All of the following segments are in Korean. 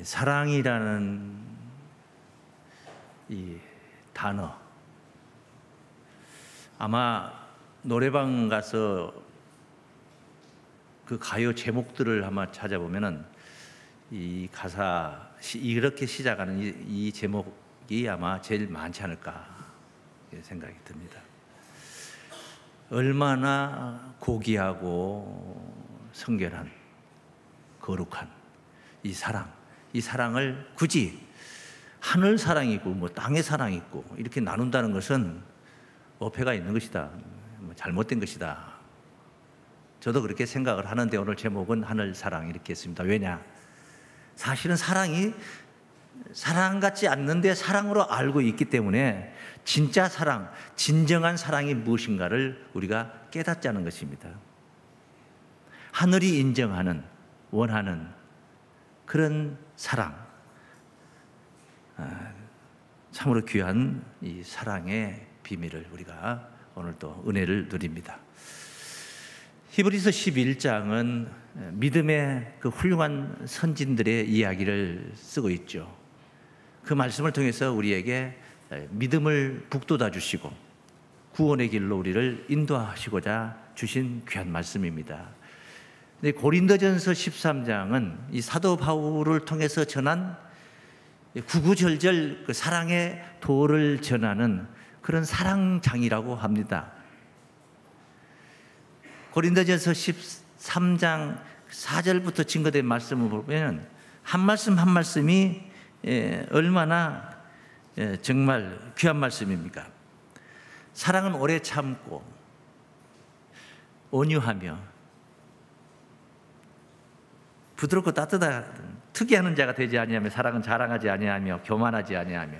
사랑이라는 이 단어, 아마 노래방 가서 그 가요 제목들을 아마 찾아보면은 이 가사 이렇게 시작하는 이 제목이 아마 제일 많지 않을까 생각이 듭니다. 얼마나 고귀하고 성결한 거룩한 이 사랑을 굳이 하늘 사랑이 있고 뭐 땅의 사랑이 있고 이렇게 나눈다는 것은 어폐가 있는 것이다, 잘못된 것이다. 저도 그렇게 생각을 하는데 오늘 제목은 하늘 사랑 이렇게 했습니다. 왜냐? 사실은 사랑이 사랑 같지 않는데 사랑으로 알고 있기 때문에 진짜 사랑, 진정한 사랑이 무엇인가를 우리가 깨닫자는 것입니다. 하늘이 인정하는, 원하는 그런 사랑, 참으로 귀한 이 사랑의 비밀을 우리가 오늘 또 은혜를 누립니다. 히브리서 11장은 믿음의 그 훌륭한 선진들의 이야기를 쓰고 있죠. 그 말씀을 통해서 우리에게 믿음을 북돋아 주시고 구원의 길로 우리를 인도하시고자 주신 귀한 말씀입니다. 근데 고린도전서 13장은 이 사도 바울을 통해서 전한 구구절절 그 사랑의 도를 전하는 그런 사랑장이라고 합니다. 고린도전서 13장 4절부터 증거된 말씀을 보면 한 말씀 한 말씀이 얼마나 정말 귀한 말씀입니까? 사랑은 오래 참고 온유하며 부드럽고 따뜻한 특이하는 자가 되지 아니하며 사랑은 자랑하지 아니하며 교만하지 아니하며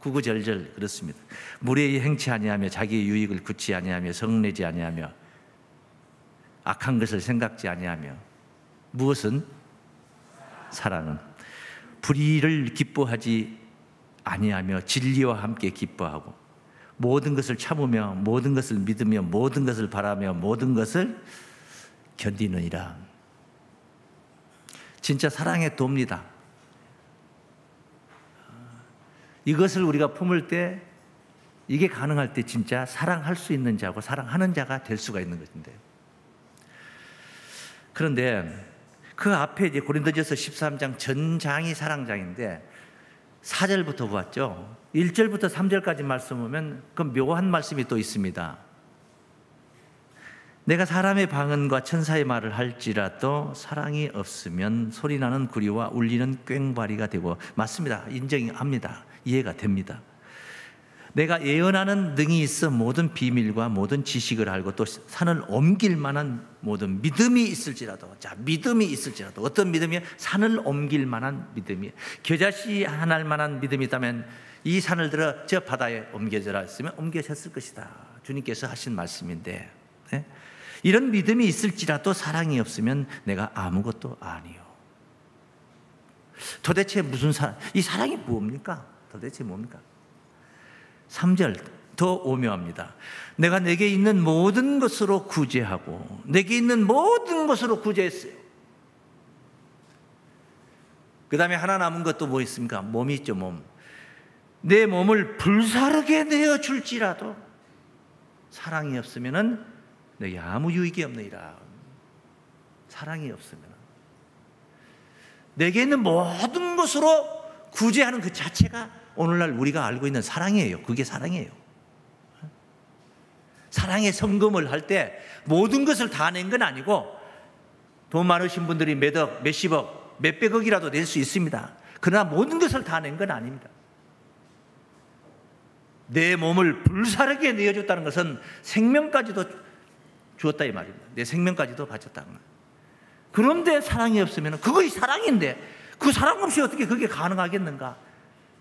구구절절 그렇습니다. 무례히 행치 아니하며 자기의 유익을 굳지 아니하며 성내지 아니하며 악한 것을 생각지 아니하며 무엇은? 사랑은 불의를 기뻐하지 아니하며 진리와 함께 기뻐하고 모든 것을 참으며 모든 것을 믿으며 모든 것을 바라며 모든 것을 견디느니라. 진짜 사랑의 도입니다. 이것을 우리가 품을 때 이게 가능할 때 진짜 사랑할 수 있는 자고 사랑하는 자가 될 수가 있는 것인데, 그런데 그 앞에 이제 고린도전서 13장 전장이 사랑장인데 4절부터 보았죠. 1절부터 3절까지 말씀 보면 그 묘한 말씀이 또 있습니다. 내가 사람의 방언과 천사의 말을 할지라도 사랑이 없으면 소리나는 구리와 울리는 꽹과리가 되고, 맞습니다. 인정합니다. 이해가 됩니다. 내가 예언하는 능이 있어 모든 비밀과 모든 지식을 알고 또 산을 옮길 만한 모든 믿음이 있을지라도, 자, 믿음이 있을지라도, 어떤 믿음이요? 산을 옮길 만한 믿음이, 겨자씨 하나 만한 믿음이 있다면 이 산을 들어 저 바다에 옮겨져라 했으면 옮겨졌을 것이다. 주님께서 하신 말씀인데, 네? 이런 믿음이 있을지라도 사랑이 없으면 내가 아무것도 아니요. 도대체 무슨 이 사랑이 뭡니까? 도대체 뭡니까? 3절 더 오묘합니다. 내가 내게 있는 모든 것으로 구제하고, 내게 있는 모든 것으로 구제했어요. 그 다음에 하나 남은 것도 뭐 있습니까? 몸이 있죠. 몸. 내 몸을 불사르게 내어줄지라도 사랑이 없으면 내게 아무 유익이 없느니라. 사랑이 없으면 내게 있는 모든 것으로 구제하는 그 자체가 오늘날 우리가 알고 있는 사랑이에요. 그게 사랑이에요. 사랑의 성금을 할 때 모든 것을 다 낸 건 아니고, 돈 많으신 분들이 몇억, 몇십억, 몇백억이라도 낼 수 있습니다. 그러나 모든 것을 다 낸 건 아닙니다. 내 몸을 불사르게 내어줬다는 것은 생명까지도 주었다 이 말입니다. 내 생명까지도 바쳤다는 거예요. 그런데 사랑이 없으면 그것이 사랑인데 그 사랑 없이 어떻게 그게 가능하겠는가?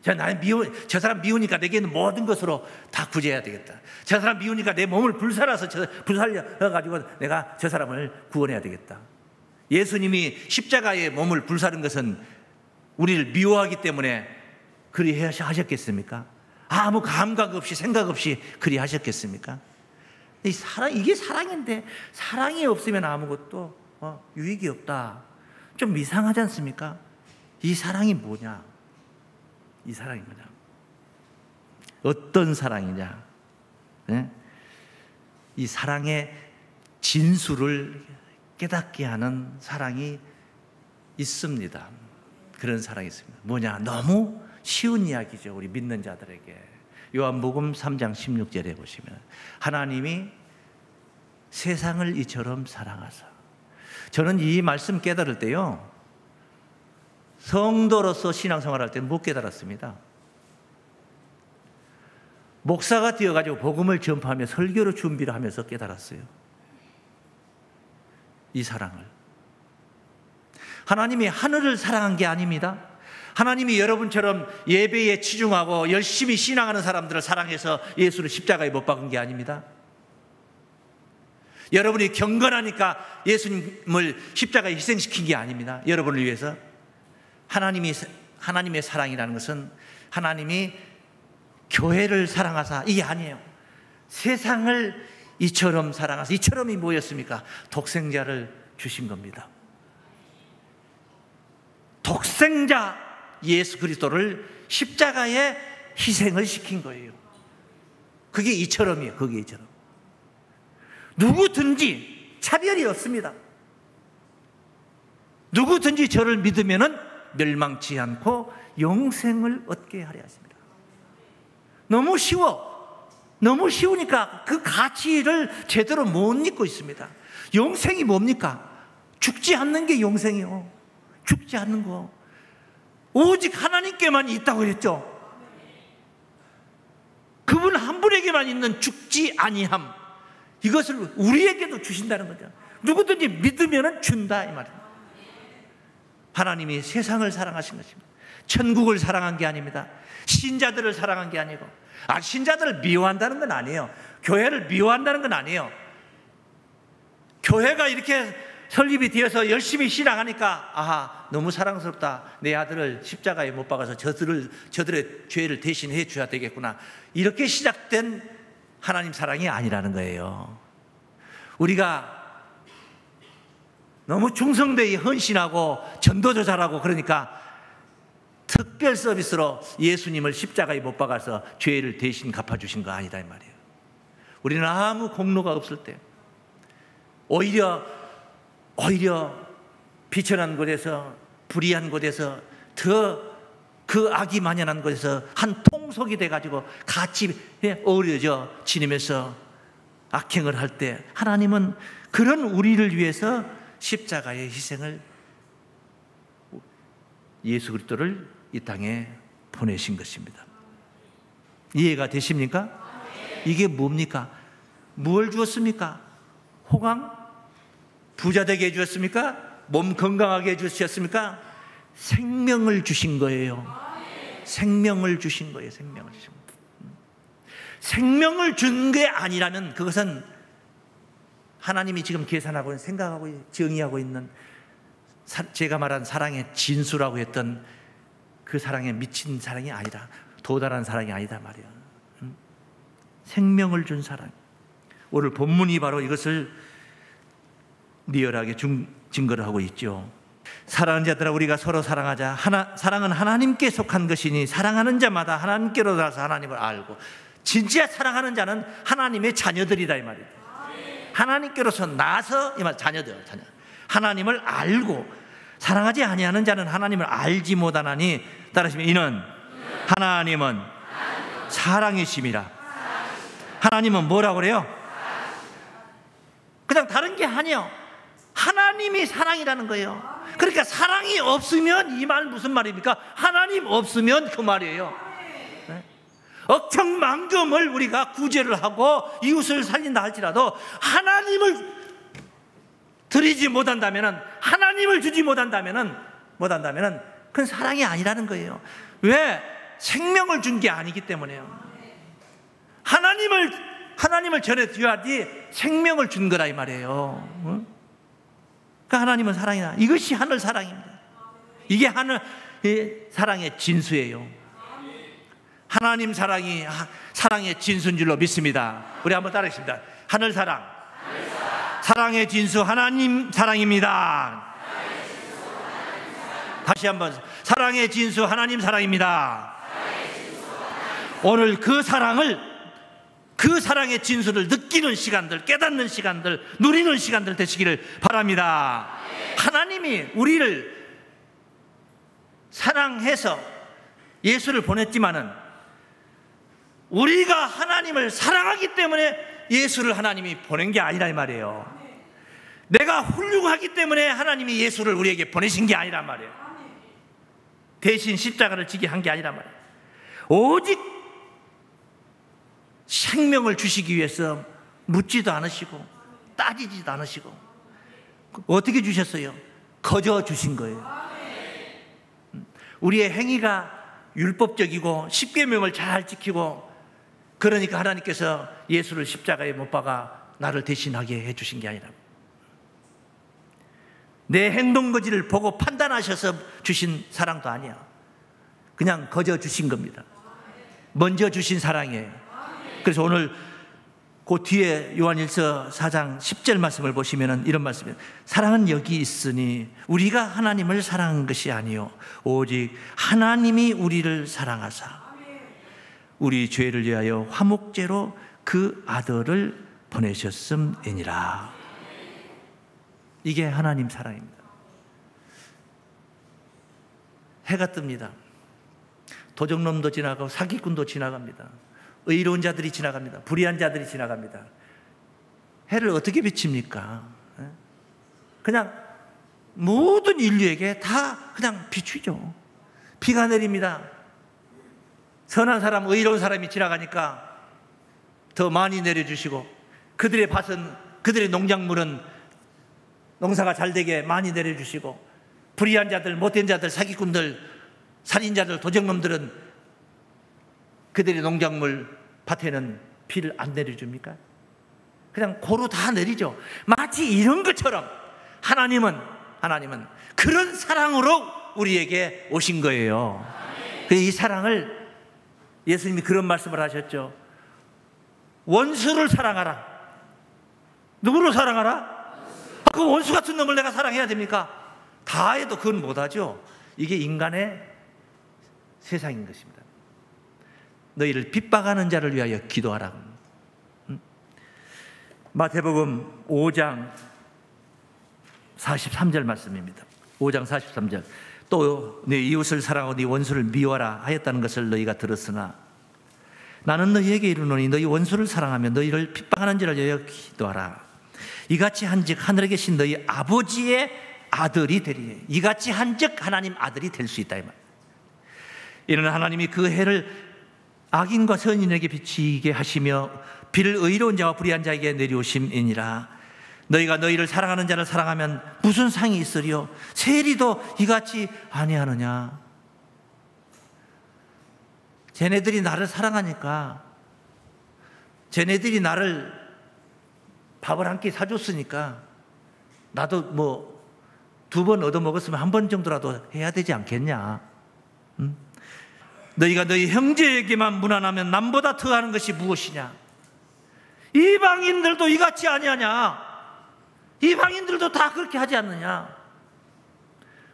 저 사람 미우니까 내게 있는 모든 것으로 다 구제해야 되겠다. 저 사람 미우니까 내 몸을 불살라서 불살려가지고 내가 저 사람을 구원해야 되겠다. 예수님이 십자가에 몸을 불사른 것은 우리를 미워하기 때문에 그리 하셨겠습니까? 아무 감각 없이 생각 없이 그리 하셨겠습니까? 이게 사랑인데 사랑이 없으면 아무것도 유익이 없다. 좀 이상하지 않습니까? 이 사랑이 뭐냐? 이 사랑이 뭐냐? 어떤 사랑이냐? 네? 이 사랑의 진수를 깨닫게 하는 사랑이 있습니다. 그런 사랑이 있습니다. 뭐냐? 너무 쉬운 이야기죠. 우리 믿는 자들에게. 요한복음 3장 16절에 보시면 하나님이 세상을 이처럼 사랑하사. 저는 이 말씀 깨달을 때요, 성도로서 신앙생활할 때는 못 깨달았습니다. 목사가 되어가지고 복음을 전파하며 설교로 준비를 하면서 깨달았어요. 이 사랑을. 하나님이 하늘을 사랑한 게 아닙니다. 하나님이 여러분처럼 예배에 치중하고 열심히 신앙하는 사람들을 사랑해서 예수를 십자가에 못 박은 게 아닙니다. 여러분이 경건하니까 예수님을 십자가에 희생시킨 게 아닙니다. 여러분을 위해서. 하나님의 사랑이라는 것은 하나님이 교회를 사랑하사, 이게 아니에요. 세상을 이처럼 사랑하사. 이처럼이 뭐였습니까? 독생자를 주신 겁니다. 독생자 예수 그리스도를 십자가에 희생을 시킨 거예요. 그게 이처럼이에요. 그게 이처럼. 누구든지 차별이 없습니다. 누구든지 저를 믿으면은 멸망치 않고 영생을 얻게 하려 하십니다. 너무 쉬워. 너무 쉬우니까 그 가치를 제대로 못 잊고 있습니다. 영생이 뭡니까? 죽지 않는 게 영생이요. 죽지 않는 거. 오직 하나님께만 있다고 그랬죠. 그분 한 분에게만 있는 죽지 아니함, 이것을 우리에게도 주신다는 거죠. 누구든지 믿으면 준다, 이 말입니다. 하나님이 세상을 사랑하신 것입니다. 천국을 사랑한 게 아닙니다. 신자들을 사랑한 게 아니고, 신자들을 미워한다는 건 아니에요. 교회를 미워한다는 건 아니에요. 교회가 이렇게 설립이 되어서 열심히 신앙하니까, 아하, 너무 사랑스럽다. 내 아들을 십자가에 못 박아서 저들의 죄를 대신해 줘야 되겠구나. 이렇게 시작된 하나님 사랑이 아니라는 거예요. 우리가 너무 충성되게 헌신하고 전도도 잘하고 그러니까 특별 서비스로 예수님을 십자가에 못 박아서 죄를 대신 갚아주신 거 아니다, 이 말이에요. 우리는 아무 공로가 없을 때 오히려 비천한 곳에서, 불의한 곳에서, 더 그 악이 만연한 곳에서 한 통속이 돼가지고 같이 어우러져 지내면서 악행을 할 때 하나님은 그런 우리를 위해서 십자가의 희생을, 예수 그리스도를 이 땅에 보내신 것입니다. 이해가 되십니까? 이게 뭡니까? 무엇을 주었습니까? 호강? 부자 되게 해주셨습니까? 몸 건강하게 해주셨습니까? 생명을 주신 거예요. 생명을 주신 거예요. 생명을 주신 거예요. 생명을 준 게 아니라면 그것은 하나님이 지금 계산하고 생각하고 정의하고 있는, 제가 말한 사랑의 진수라고 했던 그 사랑에 미친 사랑이 아니다. 도달한 사랑이 아니다 말이야. 생명을 준 사랑. 오늘 본문이 바로 이것을 리얼하게 증거를 하고 있죠. 사랑하는 자들아, 우리가 서로 사랑하자. 사랑은 하나님께 속한 것이니 사랑하는 자마다 하나님께로 나서 하나님을 알고, 진짜 사랑하는 자는 하나님의 자녀들이다, 이 말이에요. 하나님께로서 나서, 이 말, 자녀. 하나님을 알고, 사랑하지 아니하는 자는 하나님을 알지 못하나니, 따르시면 이는 하나님은 사랑이심이라. 하나님은 뭐라고 그래요? 그냥 다른 게 아니에요. 하나님이 사랑이라는 거예요. 그러니까 사랑이 없으면, 이 말 무슨 말입니까? 하나님 없으면 그 말이에요. 네? 억천만금을 우리가 구제를 하고 이웃을 살린다 할지라도 하나님을 드리지 못한다면은, 하나님을 주지 못한다면은 그건 사랑이 아니라는 거예요. 왜? 생명을 준 게 아니기 때문에요. 하나님을 전해줘야지 생명을 준 거라, 이 말이에요. 응? 그러니까 하나님은 사랑이다. 이것이 하늘 사랑입니다. 이게 하늘 사랑의 진수예요. 하나님 사랑이 사랑의 진수인 줄로 믿습니다. 우리 한번 따라하겠습니다. 하늘 사랑. 사랑의 진수 하나님 사랑입니다. 다시 한번 사랑의 진수 하나님 사랑입니다. 오늘 그 사랑의 진수를 느끼는 시간들, 깨닫는 시간들, 누리는 시간들 되시기를 바랍니다. 하나님이 우리를 사랑해서 예수를 보냈지만은 우리가 하나님을 사랑하기 때문에 예수를 하나님이 보낸 게 아니란 말이에요. 내가 훌륭하기 때문에 하나님이 예수를 우리에게 보내신 게 아니란 말이에요. 대신 십자가를 지게 한 게 아니란 말이에요. 오직 생명을 주시기 위해서 묻지도 않으시고 따지지도 않으시고 어떻게 주셨어요? 거저 주신 거예요. 우리의 행위가 율법적이고 십계명을 잘 지키고 그러니까 하나님께서 예수를 십자가에 못 박아 나를 대신하게 해주신 게 아니라 내 행동거지를 보고 판단하셔서 주신 사랑도 아니야. 그냥 거저 주신 겁니다. 먼저 주신 사랑이에요. 그래서 오늘 그 뒤에 요한일서 4장 10절 말씀을 보시면 이런 말씀이에요. 사랑은 여기 있으니 우리가 하나님을 사랑한 것이 아니요 오직 하나님이 우리를 사랑하사 우리 죄를 위하여 화목제로 그 아들을 보내셨음이니라. 이게 하나님 사랑입니다. 해가 뜹니다. 도적놈도 지나가고 사기꾼도 지나갑니다. 의로운 자들이 지나갑니다. 불의한 자들이 지나갑니다. 해를 어떻게 비칩니까? 그냥 모든 인류에게 다 그냥 비추죠. 비가 내립니다. 선한 사람, 의로운 사람이 지나가니까 더 많이 내려주시고 그들의 밭은, 그들의 농작물은 농사가 잘 되게 많이 내려주시고 불의한 자들, 못된 자들, 사기꾼들, 살인자들, 도적놈들은 그들의 농작물 밭에는 비를 안 내려줍니까? 그냥 고루 다 내리죠. 마치 이런 것처럼 하나님은 그런 사랑으로 우리에게 오신 거예요. 이 사랑을 예수님이 그런 말씀을 하셨죠. 원수를 사랑하라. 누구를 사랑하라? 그 원수 같은 놈을 내가 사랑해야 됩니까? 다 해도 그건 못하죠. 이게 인간의 세상인 것입니다. 너희를 핍박하는 자를 위하여 기도하라. 마태복음 5장 43절 말씀입니다. 5장 43절. 또 네 이웃을 사랑하고 네 원수를 미워하라 하였다는 것을 너희가 들었으나 나는 너희에게 이르노니 너희 원수를 사랑하며 너희를 핍박하는 자를 위하여 기도하라. 이같이 한즉 하늘에 계신 너희 아버지의 아들이 되리니 이같이 한즉 하나님 아들이 될 수 있다 이 말. 이는 하나님이 그 해를 악인과 선인에게 비치게 하시며 비를 의로운 자와 불의한 자에게 내려오심이니라. 너희가 너희를 사랑하는 자를 사랑하면 무슨 상이 있으리요? 세리도 이같이 아니하느냐? 쟤네들이 나를 사랑하니까, 쟤네들이 나를 밥을 한 끼 사줬으니까 나도 뭐 2번 얻어먹었으면 1번 정도라도 해야 되지 않겠냐? 너희가 너희 형제에게만 무난하면 남보다 더하는 것이 무엇이냐? 이방인들도 이같이 아니하냐? 이방인들도 다 그렇게 하지 않느냐?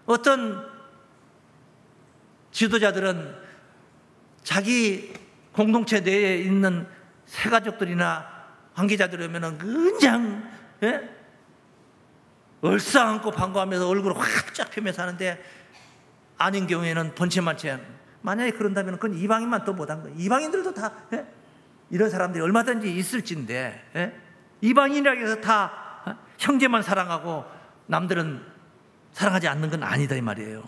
어떤 지도자들은 자기 공동체 내에 있는 새가족들이나 관계자들이 오면 그냥 얼싸안고 반가워하면서 얼굴을 확 펴면서 하는데 아닌 경우에는 번체만체. 만약에 그런다면 그건 이방인만 더 못한 거예요. 이방인들도 다 이런 사람들이 얼마든지 있을진데 이방인이라고 해서 다 형제만 사랑하고 남들은 사랑하지 않는 건 아니다 이 말이에요.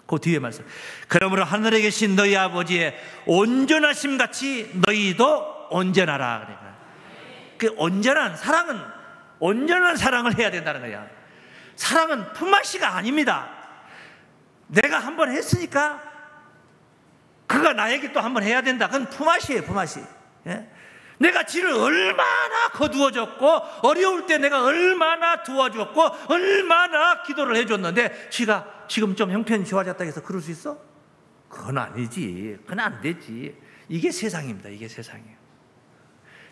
그 뒤에 말씀. 그러므로 하늘에 계신 너희 아버지의 온전하심 같이 너희도 온전하라. 그러니까 그 온전한 사랑은 온전한 사랑을 해야 된다는 거야. 사랑은 품앗이가 아닙니다. 내가 한번 했으니까 그가 나에게 또 한번 해야 된다. 그건 품앗이에요, 품앗이. 내가 지를 얼마나 거두어줬고 어려울 때 내가 얼마나 도와줬고 얼마나 기도를 해줬는데 지가 지금 좀 형편이 좋아졌다 해서 그럴 수 있어? 그건 아니지. 그건 안 되지. 이게 세상입니다. 이게 세상이에요.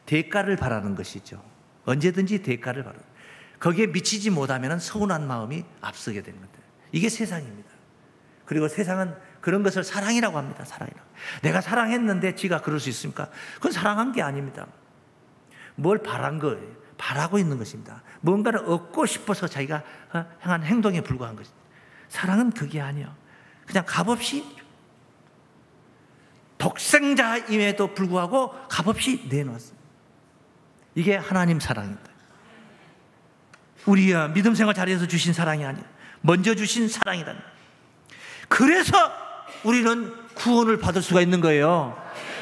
대가를 바라는 것이죠. 언제든지 대가를 바라는. 거기에 미치지 못하면 서운한 마음이 앞서게 되는 겁니다. 이게 세상입니다. 그리고 세상은 그런 것을 사랑이라고 합니다. 사랑이라고. 내가 사랑했는데 지가 그럴 수 있습니까? 그건 사랑한 게 아닙니다. 뭘 바란 거예요. 바라고 있는 것입니다. 뭔가를 얻고 싶어서 자기가 행한 행동에 불과한 것입니다. 사랑은 그게 아니에요. 그냥 값없이, 독생자임에도 불구하고 값없이 내놓았습니다. 이게 하나님 사랑입니다. 우리가 믿음 생활 잘해서 주신 사랑이 아니에요. 먼저 주신 사랑이다. 그래서 우리는 구원을 받을 수가 있는 거예요.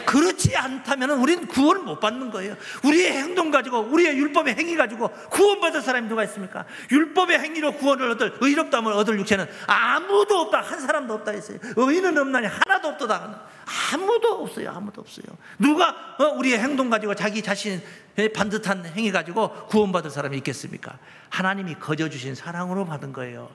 그렇지 않다면 우리는 구원을 못 받는 거예요. 우리의 행동 가지고, 우리의 율법의 행위 가지고 구원받을 사람이 누가 있습니까? 율법의 행위로 구원을 얻을, 의롭다함을 얻을 육체는 아무도 없다. 한 사람도 없다 했어요. 의인은 없나니 하나도 없도다. 아무도 없어요. 아무도 없어요. 누가 우리의 행동 가지고 자기 자신의 반듯한 행위 가지고 구원받을 사람이 있겠습니까? 하나님이 거저 주신 사랑으로 받은 거예요.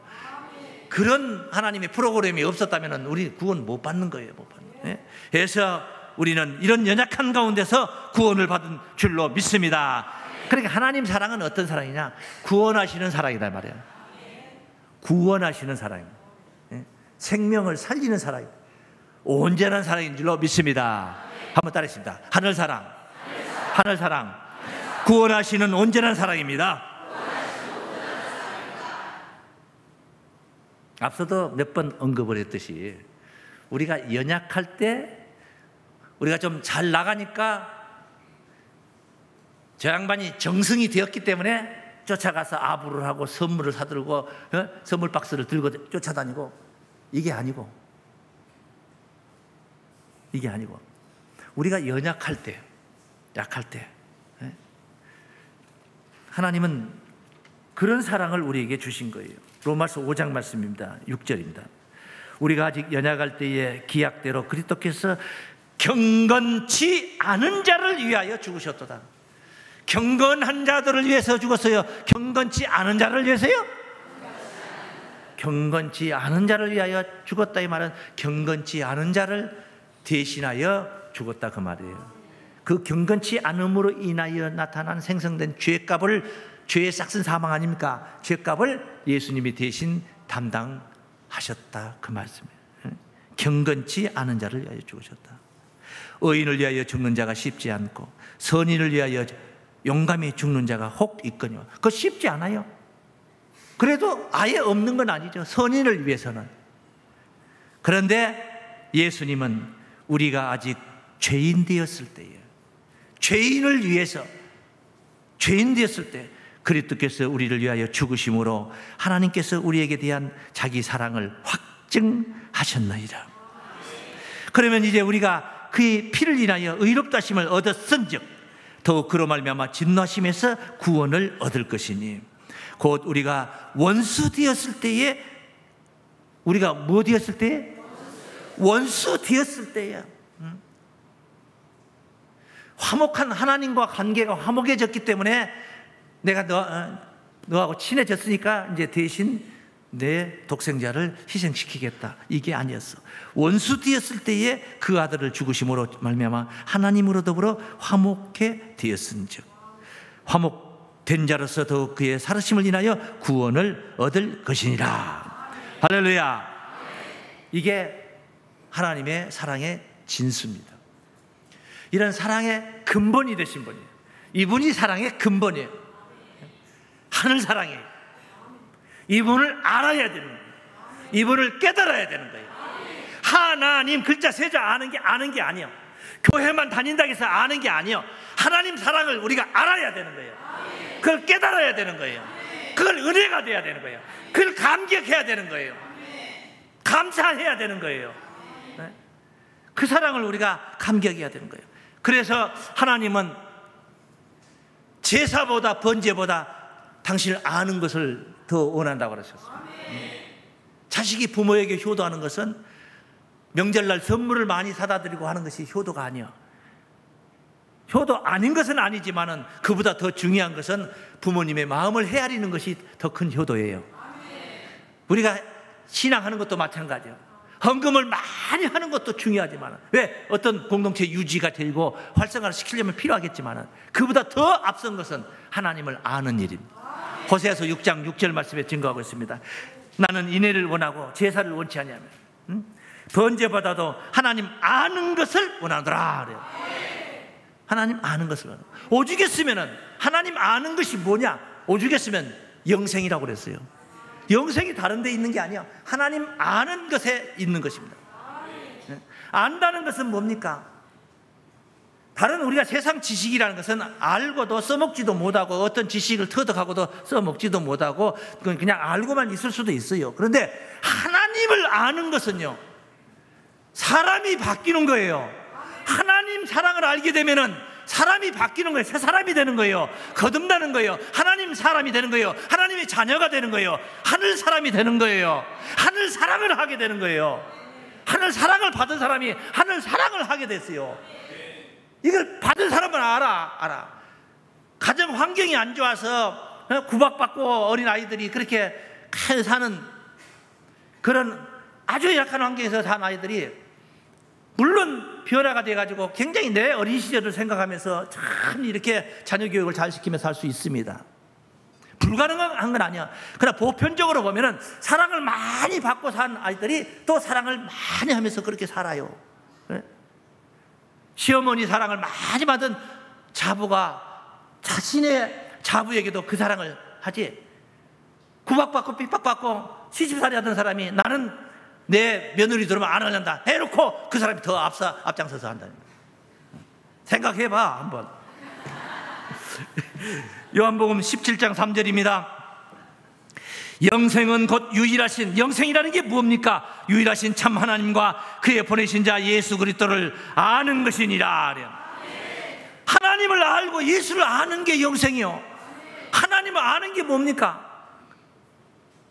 그런 하나님의 프로그램이 없었다면 우리 구원 못 받는 거예요. 못 받는 거예요. 그래서 우리는 이런 연약한 가운데서 구원을 받은 줄로 믿습니다. 그러니까 하나님 사랑은 어떤 사랑이냐? 구원하시는 사랑이다 말이에요. 구원하시는 사랑입니다. 생명을 살리는 사랑입니다. 온전한 사랑인 줄로 믿습니다. 한번 따라했습니다. 하늘 사랑, 하늘 사랑, 구원하시는 온전한 사랑입니다. 앞서도 몇 번 언급을 했듯이 우리가 연약할 때 우리가 좀 잘 나가니까 저 양반이 정승이 되었기 때문에 쫓아가서 아부를 하고 선물을 사들고 선물 박스를 들고 쫓아다니고, 이게 아니고 우리가 연약할 때, 약할 때 하나님은 그런 사랑을 우리에게 주신 거예요. 로마서 5장 말씀입니다. 6절입니다. 우리가 아직 연약할 때에 기약대로 그리스도께서 경건치 않은 자를 위하여 죽으셨도다. 경건한 자들을 위해서 죽었어요? 경건치 않은 자를 위해서요? 경건치 않은 자를 위하여 죽었다. 이 말은 경건치 않은 자를 대신하여 죽었다 그 말이에요. 그 경건치 않음으로 인하여 나타난 생성된 죄의 싹슨 사망 아닙니까? 죄값을 예수님이 대신 담당하셨다 그 말씀이에요. 경건치 않은 자를 위하여 죽으셨다. 의인을 위하여 죽는 자가 쉽지 않고 선인을 위하여 용감히 죽는 자가 혹 있거니와. 그거 쉽지 않아요. 그래도 아예 없는 건 아니죠. 선인을 위해서는. 그런데 예수님은 우리가 아직 죄인 되었을 때에, 죄인을 위해서, 죄인 되었을 때 그리스도께서 우리를 위하여 죽으심으로 하나님께서 우리에게 대한 자기 사랑을 확증하셨나이다. 그러면 이제 우리가 그의 피를 인하여 의롭다 하심을 얻었은즉 더욱 그로 말미암아 진노하심에서 구원을 얻을 것이니, 곧 우리가 원수 되었을 때에, 우리가 뭐 되었을 때에? 원수 되었을 때야. 화목한 하나님과 관계가 화목해졌기 때문에 내가 너하고 친해졌으니까 이제 대신 내 독생자를 희생시키겠다, 이게 아니었어. 원수 되었을 때에 그 아들을 죽으심으로 말미암아 하나님으로 더불어 화목해 되었은즉 화목된 자로서 더욱 그의 살으심을 인하여 구원을 얻을 것이니라. 할렐루야. 이게 하나님의 사랑의 진수입니다. 이런 사랑의 근본이 되신 분이에요. 이분이 사랑의 근본이에요. 하늘 사랑이에요. 이분을 알아야 되는 거예요. 이분을 깨달아야 되는 거예요. 하나님 글자 세자 아는 게 아니에요. 교회만 다닌다고 해서 아는 게 아니에요. 하나님 사랑을 우리가 알아야 되는 거예요. 그걸 깨달아야 되는 거예요. 그걸 은혜가 돼야 되는 거예요. 그걸 감격해야 되는 거예요. 감사해야 되는 거예요. 그 사랑을 우리가 감격해야 되는 거예요. 그래서 하나님은 제사보다 번제보다 당신을 아는 것을 더 원한다고 그러셨어요. 자식이 부모에게 효도하는 것은 명절날 선물을 많이 사다 드리고 하는 것이 효도가 아니야. 효도 아닌 것은 아니지만은 그보다 더 중요한 것은 부모님의 마음을 헤아리는 것이 더 큰 효도예요. 우리가 신앙하는 것도 마찬가지예요. 헌금을 많이 하는 것도 중요하지만, 왜? 어떤 공동체 유지가 되고 활성화를 시키려면 필요하겠지만 그보다 더 앞선 것은 하나님을 아는 일입니다. 호세아서 6장 6절 말씀에 증거하고 있습니다. 나는 인애를 원하고 제사를 원치 아니하며 번제보다도 하나님 아는 것을 원하더라 그래요. 하나님 아는 것을 원하더라. 오죽했으면 하나님 아는 것이 뭐냐? 오죽했으면 영생이라고 그랬어요. 영생이 다른 데 있는 게 아니야. 하나님 아는 것에 있는 것입니다. 안다는 것은 뭡니까? 다른 우리가 세상 지식이라는 것은 알고도 써먹지도 못하고 어떤 지식을 터득하고도 써먹지도 못하고 그냥 알고만 있을 수도 있어요. 그런데 하나님을 아는 것은요, 사람이 바뀌는 거예요. 하나님 사랑을 알게 되면은 사람이 바뀌는 거예요. 새 사람이 되는 거예요. 거듭나는 거예요. 하나님 사람이 되는 거예요. 하나님의 자녀가 되는 거예요. 하늘 사람이 되는 거예요. 하늘 사랑을 하게 되는 거예요. 하늘 사랑을 받은 사람이 하늘 사랑을 하게 됐어요. 이걸 받은 사람은 알아. 가정 환경이 안 좋아서 구박받고 어린 아이들이 그렇게 사는 그런 아주 약한 환경에서 산 아이들이 물론 변화가 돼가지고 굉장히 내 어린 시절을 생각하면서 참 이렇게 자녀 교육을 잘 시키면서 살 수 있습니다. 불가능한 건 아니야. 그러나 보편적으로 보면은 사랑을 많이 받고 산 아이들이 또 사랑을 많이 하면서 그렇게 살아요. 그래? 시어머니 사랑을 많이 받은 자부가 자신의 자부에게도 그 사랑을 하지. 구박받고 핍박받고 시집살이 하던 사람이 나는 내 며느리 들으면 안 하는다 해놓고 그 사람이 더 앞장서서 한다는 거예요. 생각해봐 한번. 요한복음 17장 3절입니다. 영생은 곧 유일하신, 영생이라는 게 뭡니까? 유일하신 참 하나님과 그의 보내신 자 예수 그리스도를 아는 것이니라. 하나님을 알고 예수를 아는 게 영생이요. 하나님을 아는 게 뭡니까?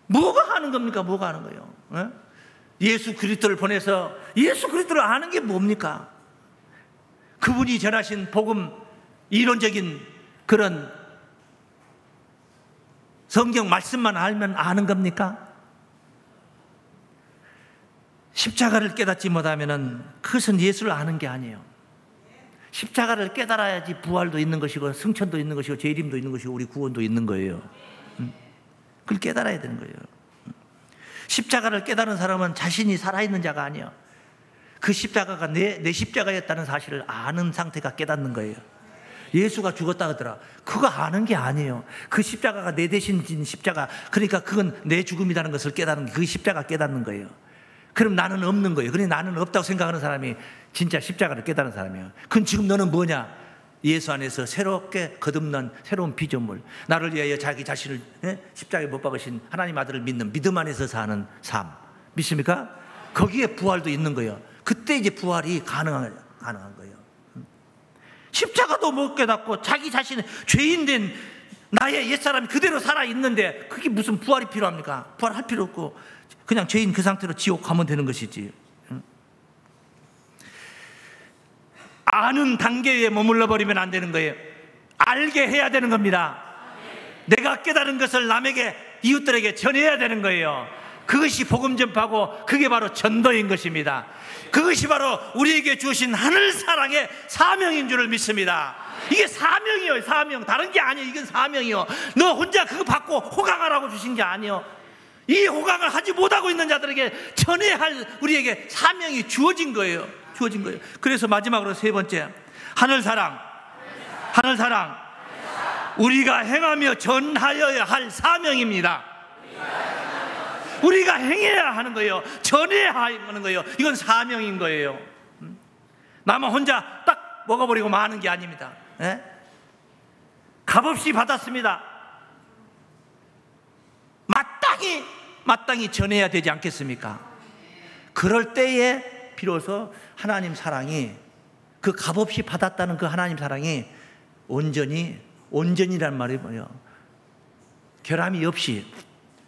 뭐가 아는 겁니까? 뭐가 아는 거예요? 네? 예수 그리스도를 보내서 예수 그리스도를 아는 게 뭡니까? 그분이 전하신 복음, 이론적인 그런 성경 말씀만 알면 아는 겁니까? 십자가를 깨닫지 못하면 그것은 예수를 아는 게 아니에요. 십자가를 깨달아야지 부활도 있는 것이고 승천도 있는 것이고 재림도 있는 것이고 우리 구원도 있는 거예요. 그걸 깨달아야 되는 거예요. 십자가를 깨달은 사람은 자신이 살아있는 자가 아니에요. 그 십자가가 내 십자가였다는 사실을 아는 상태가 깨닫는 거예요. 예수가 죽었다 하더라. 그거 아는 게 아니에요. 그 십자가가 내 대신 진 십자가, 그러니까 그건 내 죽음이라는 것을 깨닫는 게 그 십자가 깨닫는 거예요. 그럼 나는 없는 거예요. 그러니 나는 없다고 생각하는 사람이 진짜 십자가를 깨닫는 사람이에요. 그럼 지금 너는 뭐냐? 예수 안에서 새롭게 거듭난 새로운 피조물, 나를 위하여 자기 자신을 십자가에 못 박으신 하나님 아들을 믿는 믿음 안에서 사는 삶, 믿습니까? 거기에 부활도 있는 거예요. 그때 이제 부활이 가능한 거예요. 십자가도 못 깨닫고 자기 자신의 죄인된 나의 옛사람이 그대로 살아있는데 그게 무슨 부활이 필요합니까? 부활할 필요 없고 그냥 죄인 그 상태로 지옥 가면 되는 것이지. 아는 단계에 머물러 버리면 안 되는 거예요. 알게 해야 되는 겁니다. 내가 깨달은 것을 남에게, 이웃들에게 전해야 되는 거예요. 그것이 복음 전파고 그게 바로 전도인 것입니다. 그것이 바로 우리에게 주신 하늘 사랑의 사명인 줄을 믿습니다. 이게 사명이에요. 사명. 다른 게 아니에요. 이건 사명이요. 너 혼자 그거 받고 호강하라고 주신 게 아니에요. 이 호강을 하지 못하고 있는 자들에게 전해야 할 우리에게 사명이 주어진 거예요. 주어진 거예요. 그래서 마지막으로 세 번째, 하늘 사랑. 하늘 사랑. 우리가 행하며 전하여야 할 사명입니다. 우리가 행해야 하는 거예요. 전해야 하는 거예요. 이건 사명인 거예요. 나만 혼자 딱 먹어버리고 마는 게 아닙니다. 예? 값없이 받았습니다. 마땅히 전해야 되지 않겠습니까? 그럴 때에 비로소 하나님 사랑이, 그 값없이 받았다는 그 하나님 사랑이 온전이란 말이 뭐예요? 결함이 없이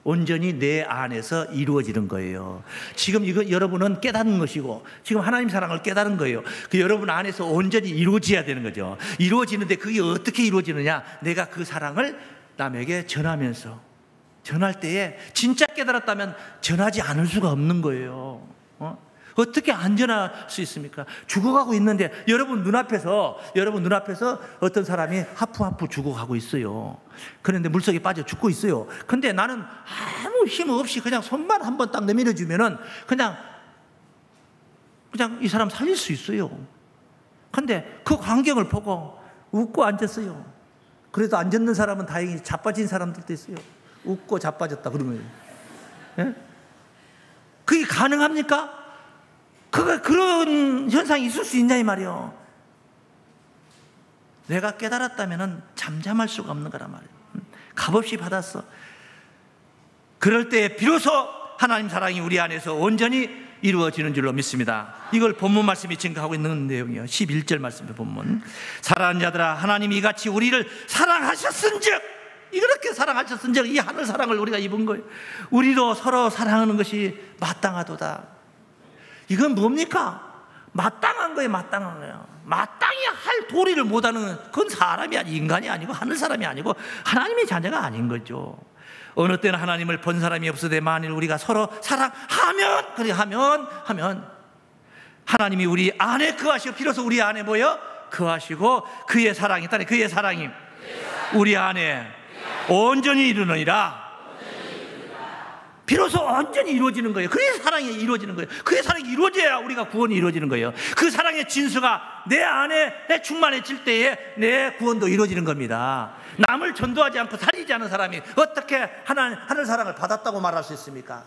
온전히 내 안에서 이루어지는 거예요. 지금 이거 여러분은 깨닫는 것이고 지금 하나님 사랑을 깨달은 거예요. 그 여러분 안에서 온전히 이루어져야 되는 거죠. 이루어지는데 그게 어떻게 이루어지느냐? 내가 그 사랑을 남에게 전하면서, 전할 때에 진짜 깨달았다면 전하지 않을 수가 없는 거예요. 어떻게 안전할 수 있습니까? 죽어가고 있는데 여러분 눈앞에서 어떤 사람이 하프하프 죽어가고 있어요. 그런데 물속에 빠져 죽고 있어요. 근데 나는 아무 힘 없이 그냥 손만 한번 딱 내밀어주면은 그냥 이 사람 살릴 수 있어요. 근데 그 광경을 보고 웃고 앉았어요. 그래도 앉았는 사람은 다행히 자빠진 사람들도 있어요. 웃고 자빠졌다 그러면. 예? 그게 가능합니까? 그런 현상이 있을 수 있냐 이 말이요. 내가 깨달았다면 잠잠할 수가 없는 거란 말이에요. 값없이 받았어. 그럴 때 비로소 하나님 사랑이 우리 안에서 온전히 이루어지는 줄로 믿습니다. 이걸 본문 말씀이 증거하고 있는 내용이에요. 11절 말씀의 본문. 사랑하는 자들아, 하나님이 이같이 우리를 사랑하셨은즉, 이렇게 사랑하셨은즉 이 하늘 사랑을 우리가 입은 거예요. 우리도 서로 사랑하는 것이 마땅하도다. 이건 뭡니까? 마땅한 거예요. 마땅한 거예요. 마땅히 할 도리를 못하는, 그건 사람이 아니고 인간이 아니고 하늘 사람이 아니고 하나님의 자녀가 아닌 거죠. 어느 때는 하나님을 본 사람이 없으되 만일 우리가 서로 사랑하면, 그래 하면 하나님이 우리 안에 거하시고, 비로소 우리 안에 뭐요? 거하시고 그의 사랑이 있다니, 그의 사랑이 우리 안에 온전히 이루느니라. 비로소 온전히 이루어지는 거예요. 그의 사랑이 이루어지는 거예요. 그의 사랑이 이루어져야 우리가 구원이 이루어지는 거예요. 그 사랑의 진수가 내 안에 충만해질 때에 내 구원도 이루어지는 겁니다. 남을 전도하지 않고 살리지 않은 사람이 어떻게 하늘 사랑을 받았다고 말할 수 있습니까?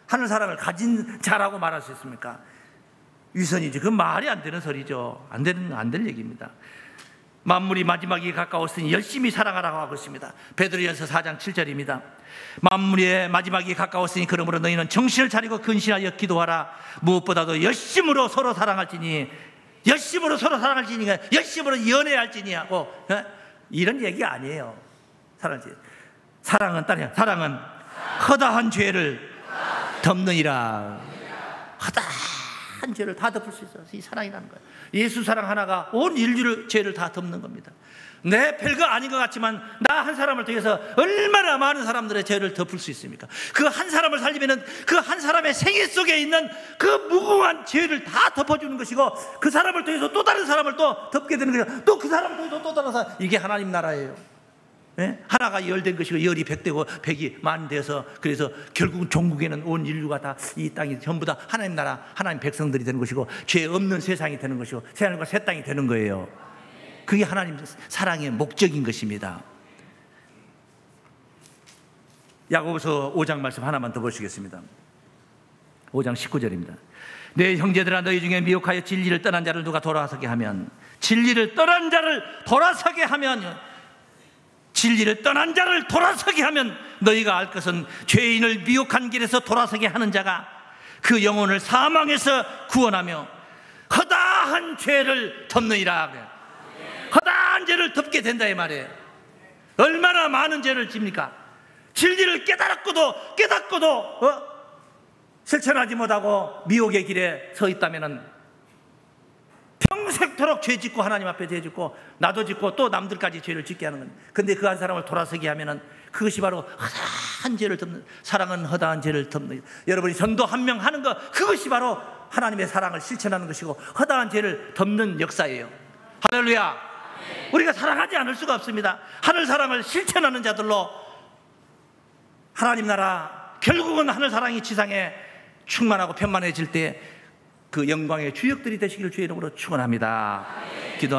하늘 사랑을 가진 자라고 말할 수 있습니까? 위선이지. 그건 말이 안 되는 소리죠. 안 될 얘기입니다. 만물이 마지막이 가까웠으니 열심히 사랑하라고 하고 있습니다. 베드로전서 4장 7절입니다. 만물의 마지막이 가까웠으니 그러므로 너희는 정신을 차리고 근신하여 기도하라. 무엇보다도 열심으로 서로 사랑할지니, 열심으로 연애할지니 하고, 이런 얘기 아니에요. 사랑은 허다한 죄를 덮느니라. 허다한 죄를 다 덮을 수 있어요. 이 사랑이라는 거예요. 예수 사랑 하나가 온 인류의 죄를 다 덮는 겁니다. 내 별거 아닌 것 같지만 나 한 사람을 통해서 얼마나 많은 사람들의 죄를 덮을 수 있습니까? 그 한 사람을 살리면은 그 한 사람의 생애 속에 있는 그 무궁한 죄를 다 덮어주는 것이고, 그 사람을 통해서 또 다른 사람을 또 덮게 되는 거예요. 또 그 사람을 통해서 또 다른 사람. 이게 하나님 나라예요. 예? 하나가 열된 것이고 열이 백되고 백이 만되어서, 그래서 결국 종국에는 온 인류가 다, 이 땅이 전부 다 하나님 나라, 하나님 백성들이 되는 것이고, 죄 없는 세상이 되는 것이고, 새하늘과 새 땅이 되는 거예요. 그게 하나님 사랑의 목적인 것입니다. 야고보서 5장 말씀 하나만 더 보시겠습니다. 5장 19절입니다. 내 형제들아, 너희 중에 미혹하여 진리를 떠난 자를 누가 돌아서게 하면, 진리를 떠난 자를 돌아서게 하면 너희가 알 것은 죄인을 미혹한 길에서 돌아서게 하는 자가 그 영혼을 사망에서 구원하며 허다한 죄를 덮느니라. 허다한 죄를 덮게 된다 이 말이에요. 얼마나 많은 죄를 집니까? 진리를 깨닫고도 실천하지 못하고 미혹의 길에 서 있다면 평생토록 죄 짓고, 하나님 앞에 죄 짓고, 나도 짓고 또 남들까지 죄를 짓게 하는 겁니다. 근데 그 한 사람을 돌아서게 하면은 그것이 바로 허다한 죄를 덮는, 사랑은 허다한 죄를 덮는, 여러분이 전도 한 명 하는 것, 그것이 바로 하나님의 사랑을 실천하는 것이고 허다한 죄를 덮는 역사예요. 할렐루야. 우리가 사랑하지 않을 수가 없습니다. 하늘 사랑을 실천하는 자들로 하나님 나라, 결국은 하늘 사랑이 지상에 충만하고 편만해질 때 그 영광의 주역들이 되시기를 주의 이름으로 축원합니다.